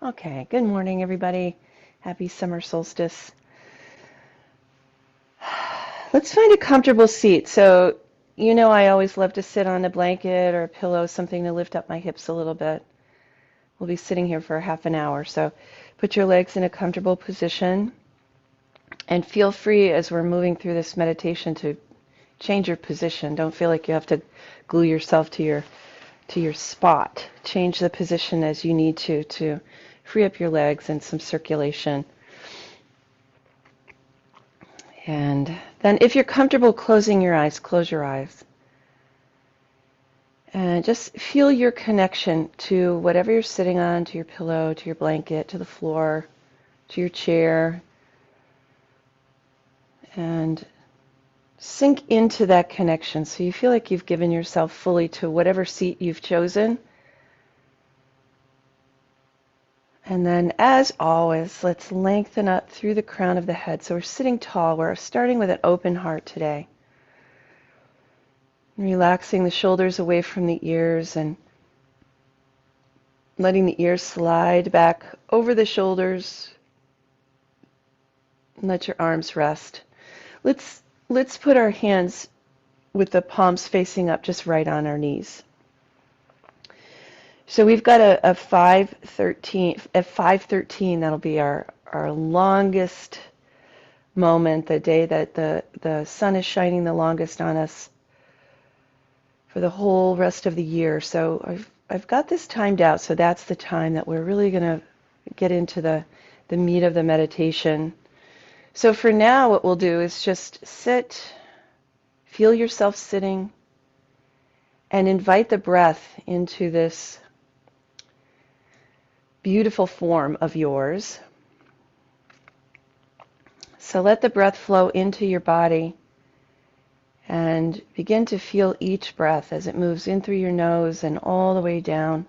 Okay, good morning, everybody. Happy summer solstice. Let's find a comfortable seat. So, I always love to sit on a blanket or a pillow, something to lift up my hips a little bit. We'll be sitting here for half an hour. So, put your legs in a comfortable position and feel free as we're moving through this meditation to change your position. Don't feel like you have to glue yourself to your spot. Change the position as you need to free up your legs and some circulation. And then if you're comfortable closing your eyes, close your eyes. And just feel your connection to whatever you're sitting on, to your pillow, to your blanket, to the floor, to your chair. And sink into that connection so you feel like you've given yourself fully to whatever seat you've chosen. And then, as always, let's lengthen up through the crown of the head. So we're sitting tall. We're starting with an open heart today. Relaxing the shoulders away from the ears and letting the ears slide back over the shoulders. And let your arms rest. Let's put our hands with the palms facing up just right on our knees. So we've got a 5:13. At 5:13, that'll be our longest moment, the day that the sun is shining the longest on us for the whole rest of the year. So I've got this timed out, so that's the time that we're really going to get into the meat of the meditation. So for now, what we'll do is just sit, feel yourself sitting, and invite the breath into this beautiful form of yours. So let the breath flow into your body and begin to feel each breath as it moves in through your nose and all the way down.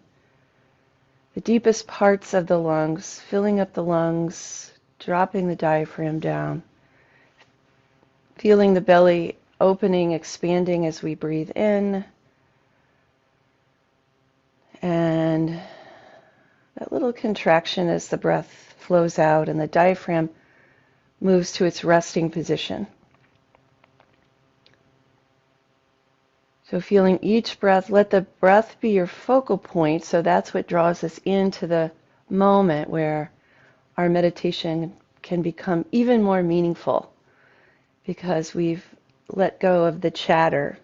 The deepest parts of the lungs, filling up the lungs, dropping the diaphragm down. Feeling the belly opening, expanding as we breathe in. And that little contraction as the breath flows out and the diaphragm moves to its resting position. So feeling each breath, let the breath be your focal point. So that's what draws us into the moment where our meditation can become even more meaningful because we've let go of the chatter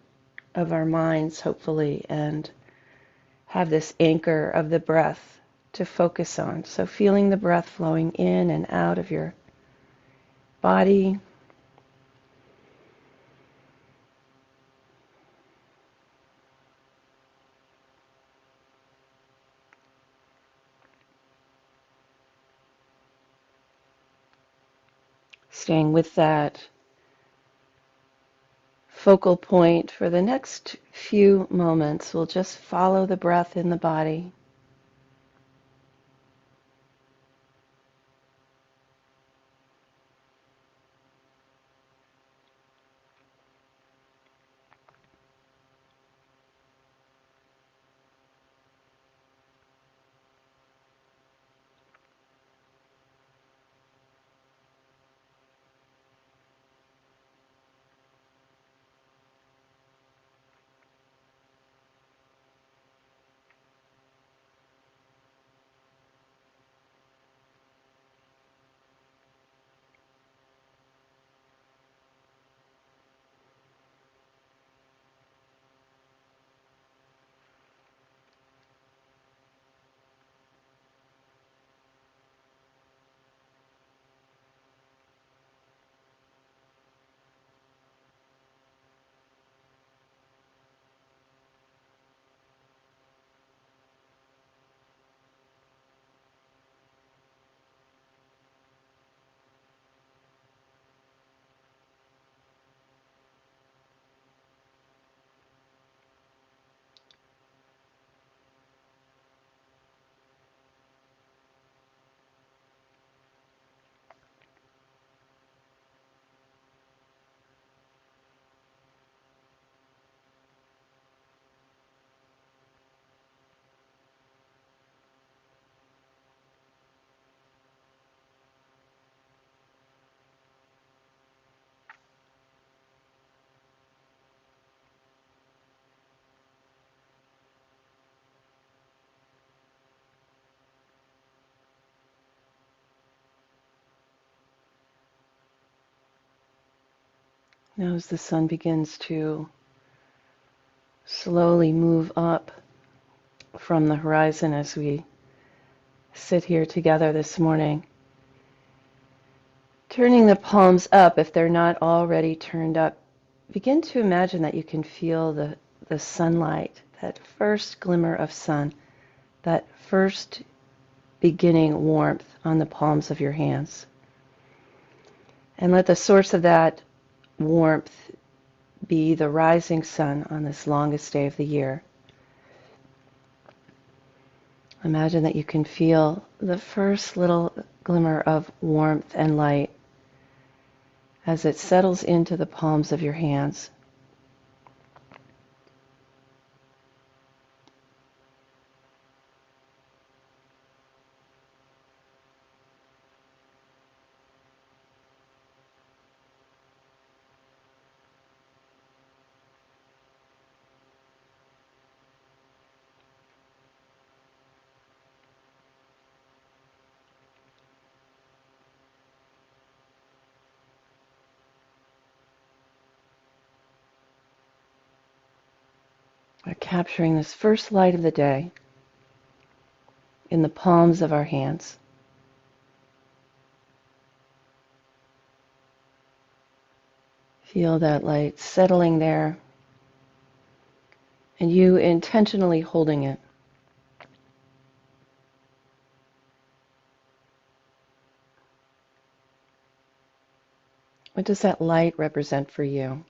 of our minds, hopefully, and have this anchor of the breath to focus on. So feeling the breath flowing in and out of your body. Staying with that focal point for the next few moments. We'll just follow the breath in the body. Now as the sun begins to slowly move up from the horizon as we sit here together this morning, turning the palms up if they're not already turned up, begin to imagine that you can feel the sunlight, that first glimmer of sun, that first beginning warmth on the palms of your hands. And let the source of that warmth be the rising sun on this longest day of the year. Imagine that you can feel the first little glimmer of warmth and light as it settles into the palms of your hands. We're capturing this first light of the day in the palms of our hands. Feel that light settling there and you intentionally holding it. What does that light represent for you?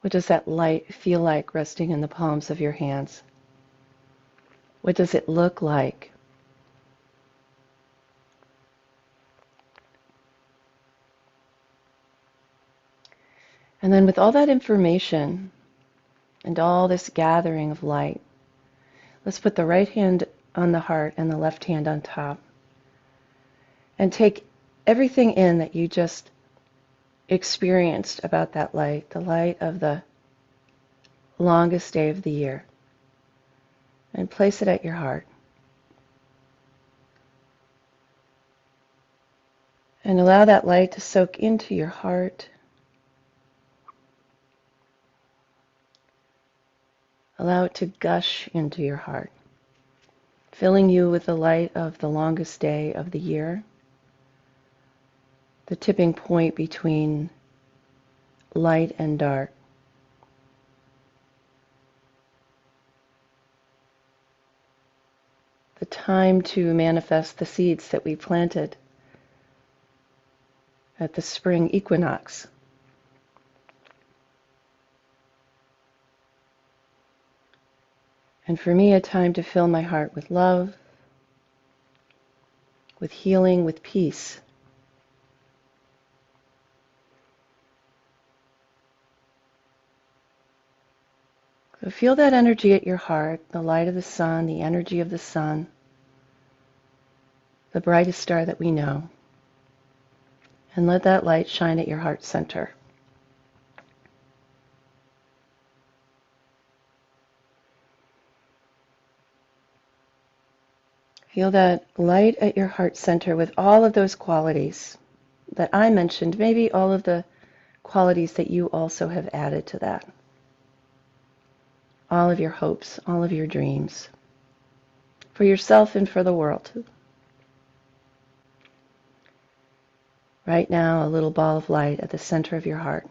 What does that light feel like resting in the palms of your hands? What does it look like? And then with all that information and all this gathering of light, let's put the right hand on the heart and the left hand on top. And take everything in that you just experienced about that light, the light of the longest day of the year, and place it at your heart. And allow that light to soak into your heart. Allow it to gush into your heart, filling you with the light of the longest day of the year, the tipping point between light and dark. The time to manifest the seeds that we planted at the spring equinox. And for me, a time to fill my heart with love, with healing, with peace. So feel that energy at your heart, the light of the sun, the energy of the sun, the brightest star that we know. And let that light shine at your heart center. Feel that light at your heart center with all of those qualities that I mentioned, maybe all of the qualities that you also have added to that. All of your hopes, all of your dreams, for yourself and for the world. Right now, a little ball of light at the center of your heart.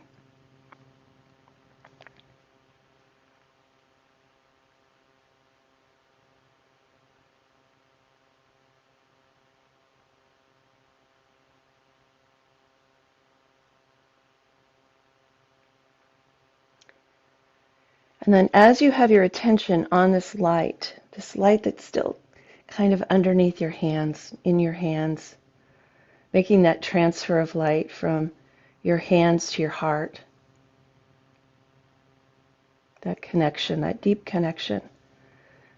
And then as you have your attention on this light that's still kind of underneath your hands, in your hands, making that transfer of light from your hands to your heart, that connection, that deep connection,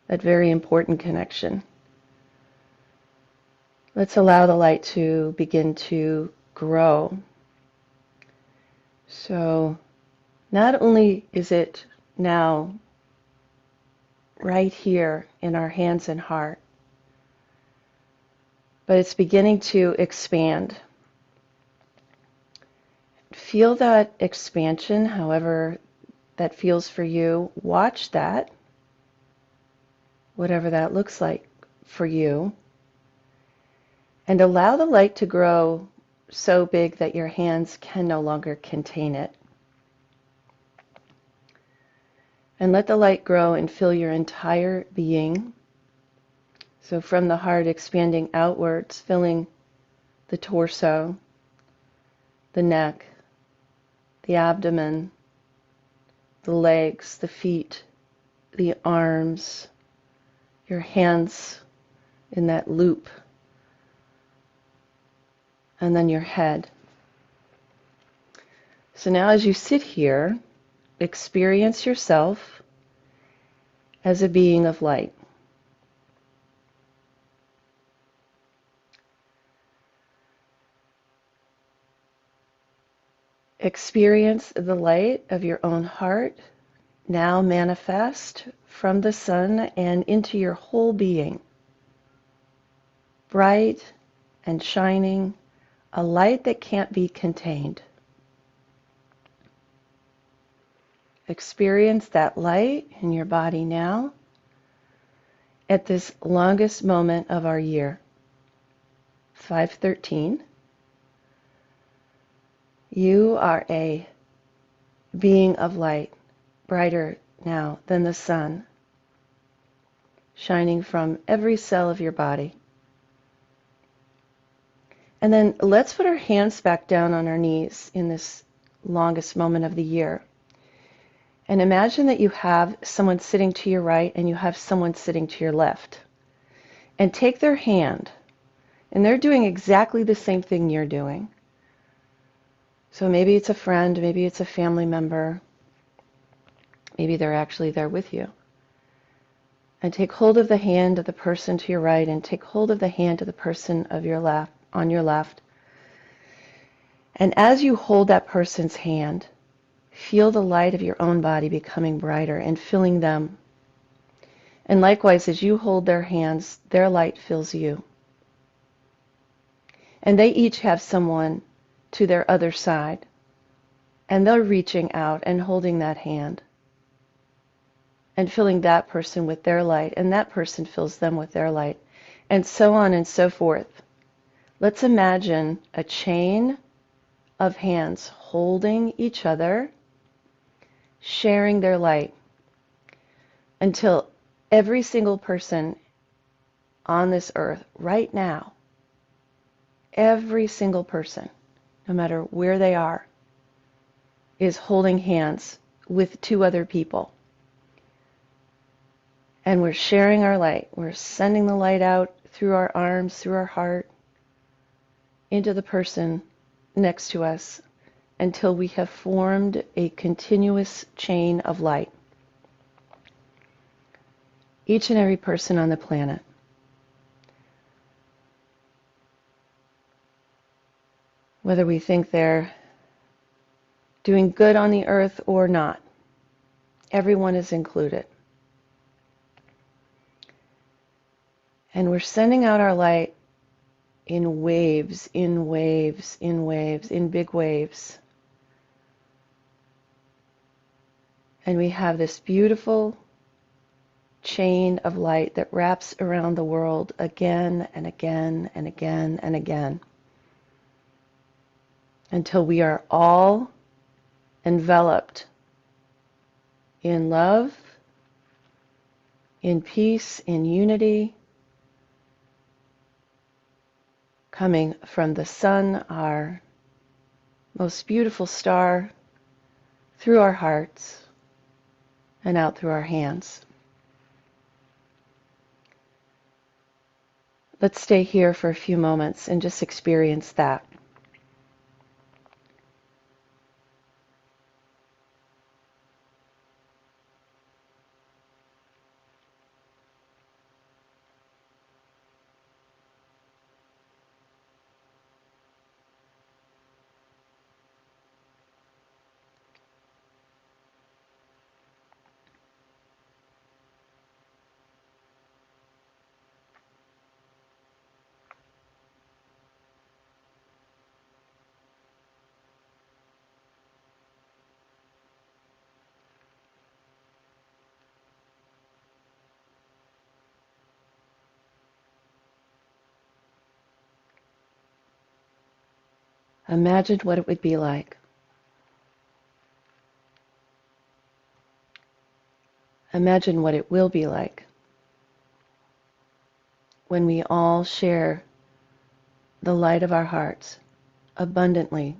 that very important connection. Let's allow the light to begin to grow. So not only is it now right here in our hands and heart, but it's beginning to expand. Feel that expansion, however that feels for you. Watch that, whatever that looks like for you, and allow the light to grow so big that your hands can no longer contain it. And let the light grow and fill your entire being. So from the heart expanding outwards, filling the torso, the neck, the abdomen, the legs, the feet, the arms, your hands in that loop, and then your head. So now as you sit here, experience yourself as a being of light. Experience the light of your own heart now manifest from the sun and into your whole being. Bright and shining, a light that can't be contained. Experience that light in your body now at this longest moment of our year, 513. You are a being of light, brighter now than the sun, shining from every cell of your body. And then let's put our hands back down on our knees in this longest moment of the year. And imagine that you have someone sitting to your right and you have someone sitting to your left. And take their hand, and they're doing exactly the same thing you're doing. So maybe it's a friend, maybe it's a family member, maybe they're actually there with you. And take hold of the hand of the person to your right and take hold of the hand of the person of your left, on your left. And as you hold that person's hand, feel the light of your own body becoming brighter and filling them. And likewise, as you hold their hands, their light fills you. And they each have someone to their other side. And they're reaching out and holding that hand. And filling that person with their light. And that person fills them with their light. And so on and so forth. Let's imagine a chain of hands holding each other, sharing their light, until every single person on this earth right now, every single person, no matter where they are, is holding hands with two other people. And we're sharing our light. We're sending the light out through our arms, through our heart, into the person next to us until we have formed a continuous chain of light. Each and every person on the planet. Whether we think they're doing good on the earth or not, everyone is included. And we're sending out our light in waves, in waves, in waves, in big waves. And we have this beautiful chain of light that wraps around the world again and again and again and again, until we are all enveloped in love, in peace, in unity, coming from the sun, our most beautiful star, through our hearts and out through our hands. Let's stay here for a few moments and just experience that. Imagine what it would be like. Imagine what it will be like when we all share the light of our hearts abundantly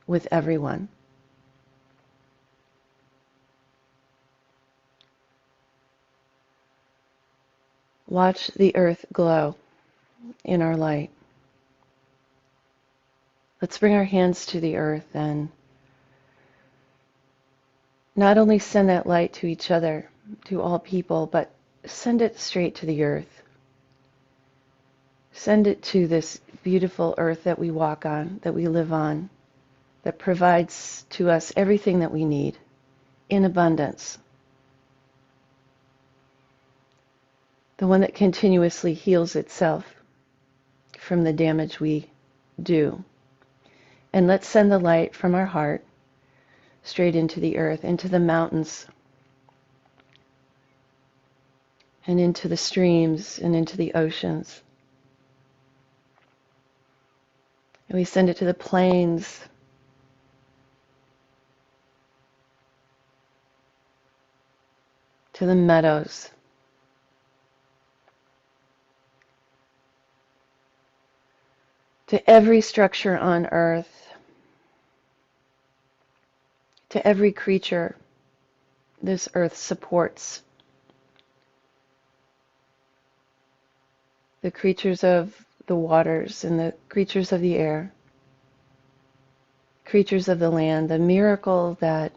with everyone. Watch the earth glow in our light. Let's bring our hands to the earth and not only send that light to each other, to all people, but send it straight to the earth. Send it to this beautiful earth that we walk on, that we live on, that provides to us everything that we need in abundance. The one that continuously heals itself from the damage we do. And let's send the light from our heart straight into the earth, into the mountains, and into the streams, and into the oceans. And we send it to the plains, to the meadows, to every structure on earth, to every creature this earth supports. The creatures of the waters and the creatures of the air, creatures of the land, the miracle that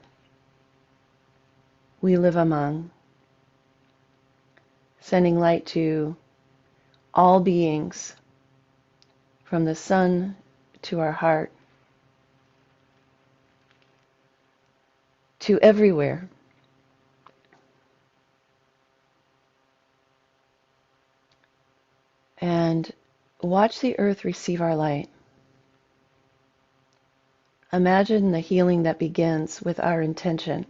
we live among, sending light to all beings, from the sun to our heart, to everywhere. And watch the earth receive our light. Imagine the healing that begins with our intention.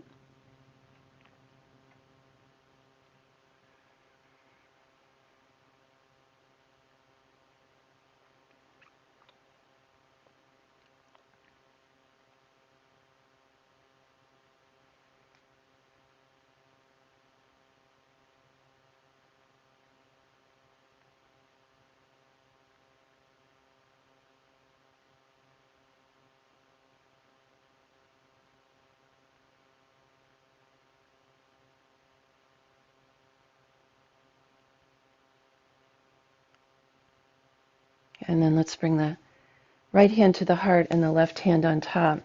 And then let's bring the right hand to the heart and the left hand on top.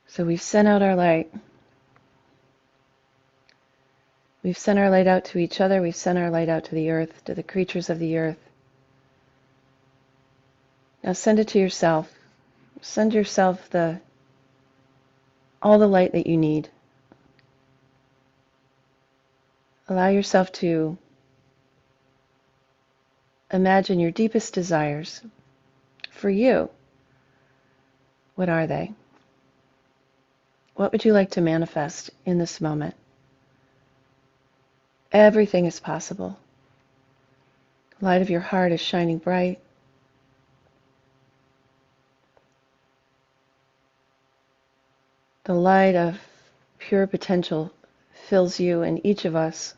So we've sent out our light. We've sent our light out to each other. We've sent our light out to the earth, to the creatures of the earth. Now send it to yourself. Send yourself all the light that you need. Allow yourself to imagine your deepest desires for you. What are they? What would you like to manifest in this moment? Everything is possible. The light of your heart is shining bright. The light of pure potential fills you and each of us.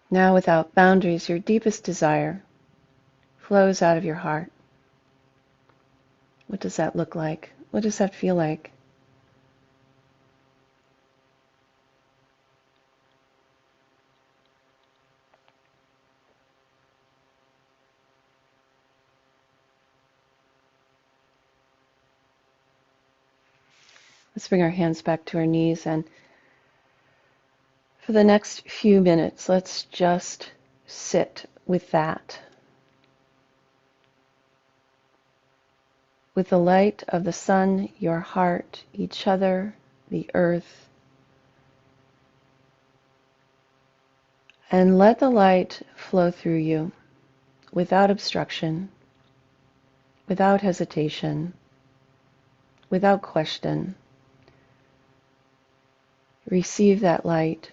Now, without boundaries, your deepest desire flows out of your heart. What does that look like? What does that feel like? Let's bring our hands back to our knees, and for the next few minutes, let's just sit with that. With the light of the sun, your heart, each other, the earth. And let the light flow through you without obstruction, without hesitation, without question. Receive that light.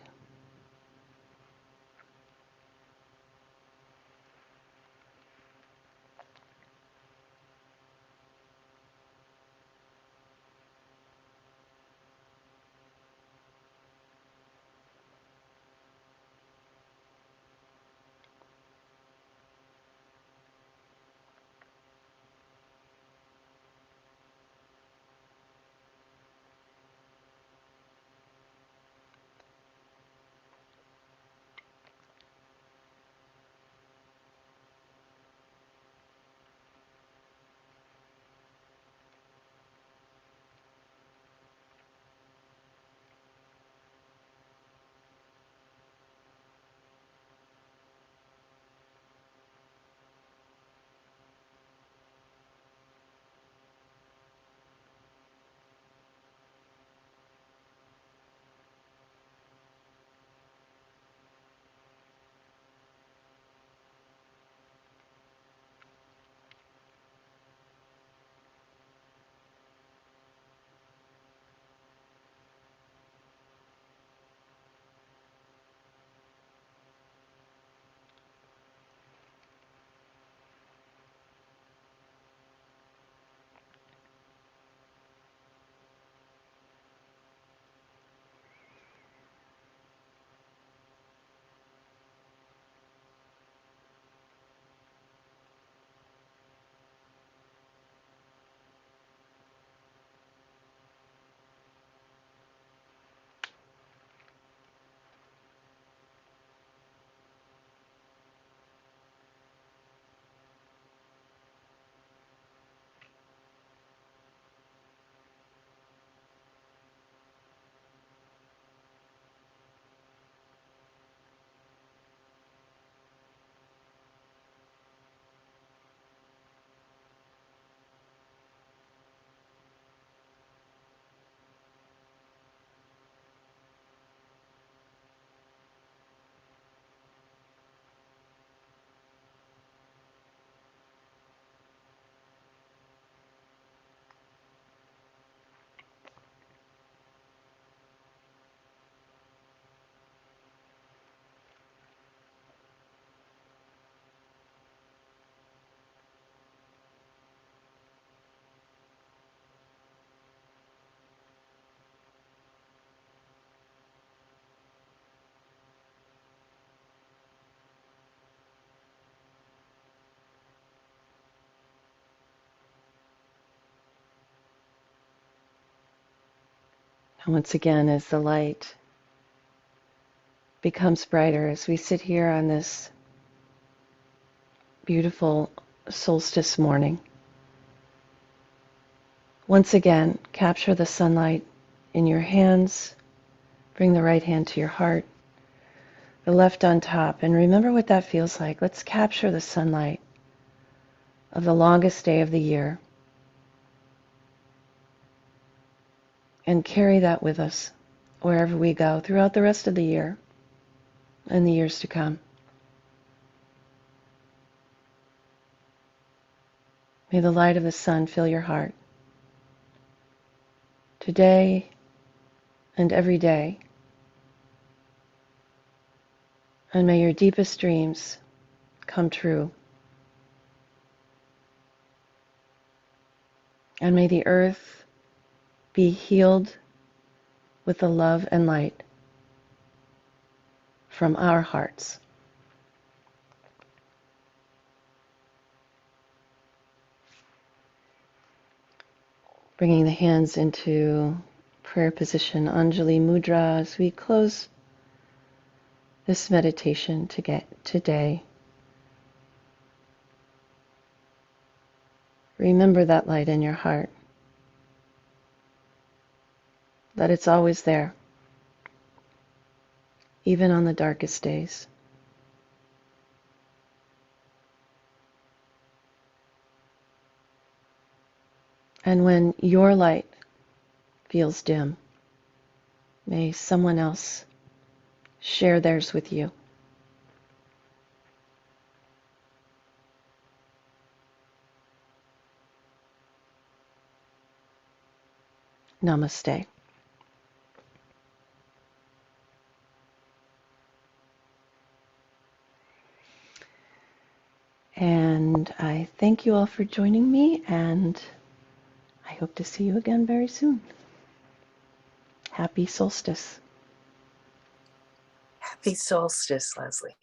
And once again, as the light becomes brighter, as we sit here on this beautiful solstice morning, once again, capture the sunlight in your hands. Bring the right hand to your heart, the left on top, and remember what that feels like. Let's capture the sunlight of the longest day of the year and carry that with us wherever we go throughout the rest of the year and the years to come. May the light of the sun fill your heart today and every day. And may your deepest dreams come true. And may the earth be healed with the love and light from our hearts. Bringing the hands into prayer position, Anjali Mudra, as we close this meditation today. Remember that light in your heart, that it's always there, even on the darkest days. And when your light feels dim, may someone else share theirs with you. Namaste. And I thank you all for joining me, and I hope to see you again very soon. Happy solstice. Happy solstice, Leslie.